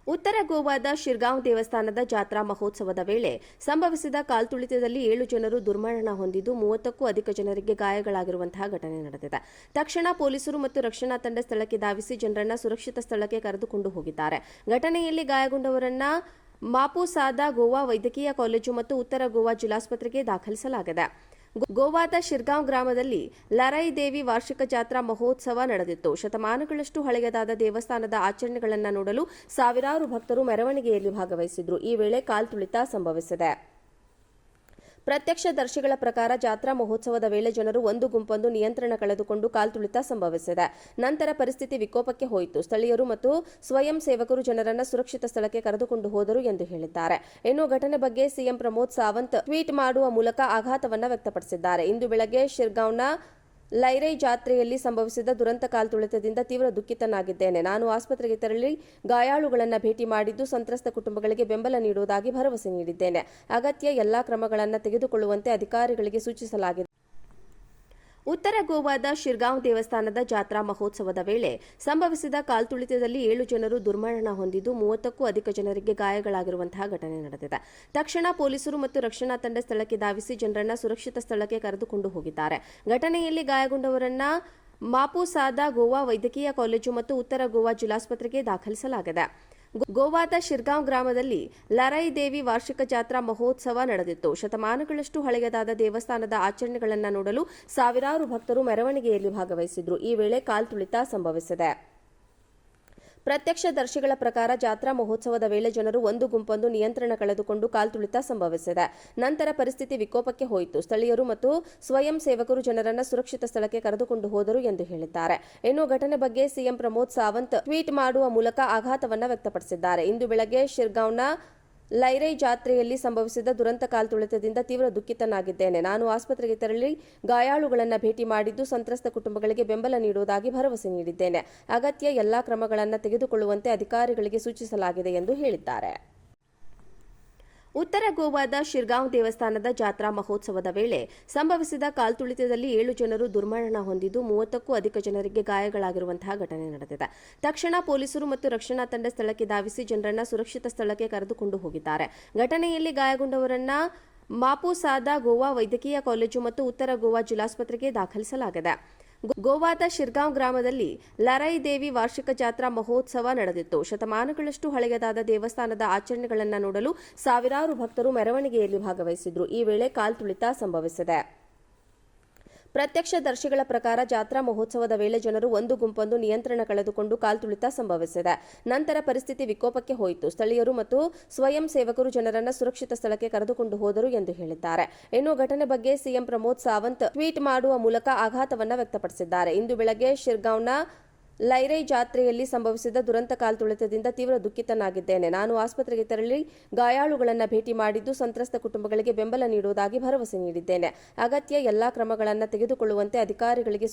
ಉತ್ತರ ಗೋವಾದ ಶಿರ್ಗಾಂವ್ ದೇವಸ್ಥಾನದ ಜಾತ್ರಾ ಮಹೋತ್ಸವದ ವೇಳೆ ಸಂಭವಿಸಿದ ಕಾಲ್ತುಳಿತದಲ್ಲಿ 7 ಜನರು ದುರ್ಮರಣ ಹೊಂದಿದ್ದು 30ಕ್ಕೂ ಅಧಿಕ ಜನರಿಗೆ ಗಾಯಗಳಾಗಿರುವಂತಹ ಘಟನೆ ನಡೆದಿದೆ. ತಕ್ಷಣ ಪೊಲೀಸರು ಮತ್ತು ರಕ್ಷಣಾ ತಂಡ ಸ್ಥಳಕ್ಕೆ ಧಾವಿಸಿ ಜನರನ್ನು ಸುರಕ್ಷಿತ ಸ್ಥಳಕ್ಕೆ ಕರೆದುಕೊಂಡು ಹೋಗಿದ್ದಾರೆ. ಘಟನೆಯಲ್ಲಿ ಗಾಯಗೊಂಡವರನ್ನ ಮಾಪುಸಾದ ಗೋವಾ ವೈದ್ಯಕೀಯ ಕಾಲೇಜು ಮತ್ತು ಉತ್ತರ ಗೋವಾ ಜಿಲ್ಲಾಸ್ಪತ್ರೆಗೆ ದಾಖಲಿಸಲಾಗಿದೆ. ಗೋವಾದ ಶಿರ್ಗಾಂವ್ ಗ್ರಾಮದಲ್ಲಿ ಲರೈ ದೇವಿ ವಾರ್ಷಿಕ ಜಾತ್ರಾ ಮಹೋತ್ಸವ ನಡೆದಿತ್ತು. ಶತಮಾನಗಳಷ್ಟು ಹಳೆಯದಾದ ದೇವಸ್ಥಾನದ ಆಚರಣೆಗಳನ್ನು ನೋಡಲು ಸಾವಿರಾರು ಭಕ್ತರು ಮೆರವಣಿಗೆಯಲ್ಲಿ ಭಾಗವಹಿಸಿದ್ರು. ಈ ವೇಳೆ ಕಾಲ್ತುಳಿತ ಸಂಭವಿಸಿದೆ. ಪ್ರತ್ಯಕ್ಷದರ್ಶಿಗಳ ಪ್ರಕಾರ ಜಾತ್ರಾ ಮಹೋತ್ಸವದ ವೇಳೆ ಜನರು ಒಂದು ಗುಂಪೊಂದು ನಿಯಂತ್ರಣ ಕಳೆದುಕೊಂಡು ಕಾಲ್ತುಳಿತ ಸಂಭವಿಸಿದೆ. ನಂತರ ಪರಿಸ್ಥಿತಿ ವಿಕೋಪಕ್ಕೆ ಹೋಯಿತು. ಸ್ಥಳೀಯರು ಮತ್ತು ಸ್ವಯಂ ಸೇವಕರು ಜನರನ್ನು ಸುರಕ್ಷಿತ ಸ್ಥಳಕ್ಕೆ ಕರೆದುಕೊಂಡು ಹೋದರು ಎಂದು ಹೇಳಿದ್ದಾರೆ. ಇನ್ನು ಘಟನೆ ಬಗ್ಗೆ ಸಿಎಂ ಪ್ರಮೋದ್ ಸಾವಂತ್ ಟ್ವೀಟ್ ಮಾಡುವ ಮೂಲಕ ಆಘಾತವನ್ನು ವ್ಯಕ್ತಪಡಿಸಿದ್ದಾರೆ. ಇಂದು ಬೆಳಗ್ಗೆ ಶಿರ್ಗಾಂವ್ನ ಲೈರೈ ಜಾತ್ರೆಯಲ್ಲಿ ಸಂಭವಿಸಿದ ದುರಂತ ಕಾಲ್ತುಳಿತದಿಂದ ತೀವ್ರ ದುಃಖಿತನಾಗಿದ್ದೇನೆ. ನಾನು ಆಸ್ಪತ್ರೆಗೆ ತೆರಳಿ ಗಾಯಾಳುಗಳನ್ನು ಭೇಟಿ ಮಾಡಿದ್ದು ಸಂತ್ರಸ್ತ ಕುಟುಂಬಗಳಿಗೆ ಬೆಂಬಲ ನೀಡುವುದಾಗಿ ಭರವಸೆ ನೀಡಿದ್ದೇನೆ. ಅಗತ್ಯ ಎಲ್ಲಾ ಕ್ರಮಗಳನ್ನು ತೆಗೆದುಕೊಳ್ಳುವಂತೆ ಅಧಿಕಾರಿಗಳಿಗೆ ಸೂಚಿಸಲಾಗಿದೆ. ಉತ್ತರ ಗೋವಾದ ಶಿರ್ಗಾಂವ್ ದೇವಸ್ಥಾನದ ಜಾತ್ರಾ ಮಹೋತ್ಸವದ ವೇಳೆ ಸಂಭವಿಸಿದ ಕಾಲ್ತುಳಿತದಲ್ಲಿ 7 ಜನರು ದುರ್ಮರಣ ಹೊಂದಿದ್ದು 30ಕ್ಕೂ ಅಧಿಕ ಜನರಿಗೆ ಗಾಯಗಳಾಗಿರುವಂತಹ ಘಟನೆ ನಡೆದಿದೆ. ತಕ್ಷಣ ಪೊಲೀಸರು ಮತ್ತು ರಕ್ಷಣಾ ತಂಡ ಸ್ಥಳಕ್ಕೆ ಧಾವಿಸಿ ಜನರನ್ನು ಸುರಕ್ಷಿತ ಸ್ಥಳಕ್ಕೆ ಕರೆದುಕೊಂಡು ಹೋಗಿದ್ದಾರೆ. ಘಟನೆಯಲ್ಲಿ ಗಾಯಗೊಂಡವರನ್ನ ಮಾಪುಸಾದ ಗೋವಾ ವೈದ್ಯಕೀಯ ಕಾಲೇಜು ಮತ್ತು ಉತ್ತರ ಗೋವಾ ಜಿಲ್ಲಾಸ್ಪತ್ರೆಗೆ ದಾಖಲಿಸಲಾಗಿದೆ. ಗೋವಾದ ಶಿರ್ಗಾಂವ್ ಗ್ರಾಮದಲ್ಲಿ ಲರೈ ದೇವಿ ವಾರ್ಷಿಕ ಜಾತ್ರಾ ಮಹೋತ್ಸವ ನಡೆದಿತ್ತು. ಶತಮಾನಗಳಷ್ಟು ಹಳೆಯದಾದ ದೇವಸ್ಥಾನದ ಆಚರಣೆಗಳನ್ನು ನೋಡಲು ಸಾವಿರಾರು ಭಕ್ತರು ಮೆರವಣಿಗೆಯಲ್ಲಿ ಭಾಗವಹಿಸಿದ್ರು. ಈ ವೇಳೆ ಕಾಲ್ತುಳಿತ ಸಂಭವಿಸಿದೆ. ಪ್ರತ್ಯಕ್ಷದರ್ಶಿಗಳ ಪ್ರಕಾರ ಜಾತ್ರಾ ಮಹೋತ್ಸವದ ವೇಳೆ ಜನರು ಒಂದು ಗುಂಪೊಂದು ನಿಯಂತ್ರಣ ಕಳೆದುಕೊಂಡು ಕಾಲ್ತುಳಿತ ಸಂಭವಿಸಿದೆ. ನಂತರ ಪರಿಸ್ಥಿತಿ ವಿಕೋಪಕ್ಕೆ ಹೋಯಿತು. ಸ್ಥಳೀಯರು ಮತ್ತು ಸ್ವಯಂ ಸೇವಕರು ಜನರನ್ನು ಸುರಕ್ಷಿತ ಸ್ಥಳಕ್ಕೆ ಕರೆದುಕೊಂಡು ಹೋದರು ಎಂದು ಹೇಳಿದ್ದಾರೆ. ಇನ್ನು ಘಟನೆ ಬಗ್ಗೆ ಸಿಎಂ ಪ್ರಮೋದ್ ಸಾವಂತ್ ಟ್ವೀಟ್ ಮಾಡುವ ಮೂಲಕ ಆಘಾತವನ್ನು ವ್ಯಕ್ತಪಡಿಸಿದ್ದಾರೆ. ಇಂದು ಬೆಳಗ್ಗೆ ಶಿರ್ಗಾಂವ್ನ ಲೈರೈ ಜಾತ್ರೆಯಲ್ಲಿ ಸಂಭವಿಸಿದ ದುರಂತ ಕಾಲ್ತುಳಿತದಿಂದ ತೀವ್ರ ದುಃಖಿತನಾಗಿದ್ದೇನೆ. ನಾನು ಆಸ್ಪತ್ರೆಗೆ ತೆರಳಿ ಗಾಯಾಳುಗಳನ್ನು ಭೇಟಿ ಮಾಡಿದ್ದು ಸಂತ್ರಸ್ತ ಕುಟುಂಬಗಳಿಗೆ ಬೆಂಬಲ ನೀಡುವುದಾಗಿ ಭರವಸೆ ನೀಡಿದ್ದೇನೆ. ಅಗತ್ಯ ಎಲ್ಲಾ ಕ್ರಮಗಳನ್ನು ತೆಗೆದುಕೊಳ್ಳುವಂತೆ ಅಧಿಕಾರಿಗಳಿಗೆ ಸೂಚಿಸಲಾಗಿದೆ ಎಂದು ಹೇಳಿದ್ದಾರೆ. ಉತ್ತರ ಗೋವಾದ ಶಿರ್ಗಾಂವ್ ದೇವಸ್ಥಾನದ ಜಾತ್ರಾ ಮಹೋತ್ಸವದ ವೇಳೆ ಸಂಭವಿಸಿದ ಕಾಲ್ತುಳಿತದಲ್ಲಿ 7 ಜನರು ದುರ್ಮರಣ ಹೊಂದಿದ್ದು 30ಕ್ಕೂ ಅಧಿಕ ಜನರಿಗೆ ಗಾಯಗಳಾಗಿರುವಂತಹ ಘಟನೆ ನಡೆದಿದೆ. ತಕ್ಷಣ ಪೊಲೀಸರು ಮತ್ತು ರಕ್ಷಣಾ ತಂಡ ಸ್ಥಳಕ್ಕೆ ಧಾವಿಸಿ ಜನರನ್ನು ಸುರಕ್ಷಿತ ಸ್ಥಳಕ್ಕೆ ಕರೆದುಕೊಂಡು ಹೋಗಿದ್ದಾರೆ. ಘಟನೆಯಲ್ಲಿ ಗಾಯಗೊಂಡವರನ್ನ ಮಾಪುಸಾದ ಗೋವಾ ವೈದ್ಯಕೀಯ ಕಾಲೇಜು ಮತ್ತು ಉತ್ತರ ಗೋವಾ ಜಿಲ್ಲಾಸ್ಪತ್ರೆಗೆ ದಾಖಲಿಸಲಾಗಿದೆ. ಗೋವಾದ ಶಿರ್ಗಾಂವ್ ಗ್ರಾಮದಲ್ಲಿ ಲರೈ ದೇವಿ ವಾರ್ಷಿಕ ಜಾತ್ರಾ ಮಹೋತ್ಸವ ನಡೆದಿತ್ತು. ಶತಮಾನಗಳಷ್ಟು ಹಳೆಯದಾದ ದೇವಸ್ಥಾನದ ಆಚರಣೆಗಳನ್ನು ನೋಡಲು ಸಾವಿರಾರು ಭಕ್ತರು ಮೆರವಣಿಗೆಯಲ್ಲಿ ಭಾಗವಹಿಸಿದ್ರು. ಈ ವೇಳೆ ಕಾಲ್ತುಳಿತ ಸಂಭವಿಸಿದೆ. ಪ್ರತ್ಯಕ್ಷದರ್ಶಿಗಳ ಪ್ರಕಾರ ಜಾತ್ರಾ ಮಹೋತ್ಸವದ ವೇಳೆ ಜನರು ಒಂದು ಗುಂಪೊಂದು ನಿಯಂತ್ರಣ ಕಳೆದುಕೊಂಡು ಕಾಲ್ತುಳಿತ ಸಂಭವಿಸಿದೆ. ನಂತರ ಪರಿಸ್ಥಿತಿ ವಿಕೋಪಕ್ಕೆ ಹೋಯಿತು. ಸ್ಥಳೀಯರು ಮತ್ತು ಸ್ವಯಂ ಸೇವಕರು ಜನರನ್ನು ಸುರಕ್ಷಿತ ಸ್ಥಳಕ್ಕೆ ಕರೆದುಕೊಂಡು ಹೋದರು ಎಂದು ಹೇಳಿದ್ದಾರೆ. ಇನ್ನು ಘಟನೆ ಬಗ್ಗೆ ಸಿಎಂ ಪ್ರಮೋದ್ ಸಾವಂತ್ ಟ್ವೀಟ್ ಮಾಡುವ ಮೂಲಕ ಆಘಾತವನ್ನು ವ್ಯಕ್ತಪಡಿಸಿದ್ದಾರೆ. ಇಂದು ಬೆಳಗ್ಗೆ ಶಿರ್ಗಾಂವ್ನ ಲೈರೈ ಜಾತ್ರೆಯಲ್ಲಿ ಸಂಭವಿಸಿದ ದುರಂತ ಕಾಲ್ತುಳಿತದಿಂದ ತೀವ್ರ ದುಃಖಿತನಾಗಿದ್ದೇನೆ. ನಾನು ಆಸ್ಪತ್ರೆಗೆ ತೆರಳಿ ಗಾಯಾಳುಗಳನ್ನು ಭೇಟಿ ಮಾಡಿದ್ದು ಸಂತ್ರಸ್ತ ಕುಟುಂಬಗಳಿಗೆ ಬೆಂಬಲ ನೀಡುವುದಾಗಿ ಭರವಸೆ ನೀಡಿದ್ದೇನೆ. ಅಗತ್ಯ ಎಲ್ಲಾ ಕ್ರಮಗಳನ್ನು ತೆಗೆದುಕೊಳ್ಳುವಂತೆ ಅಧಿಕಾರಿಗಳಿಗೆ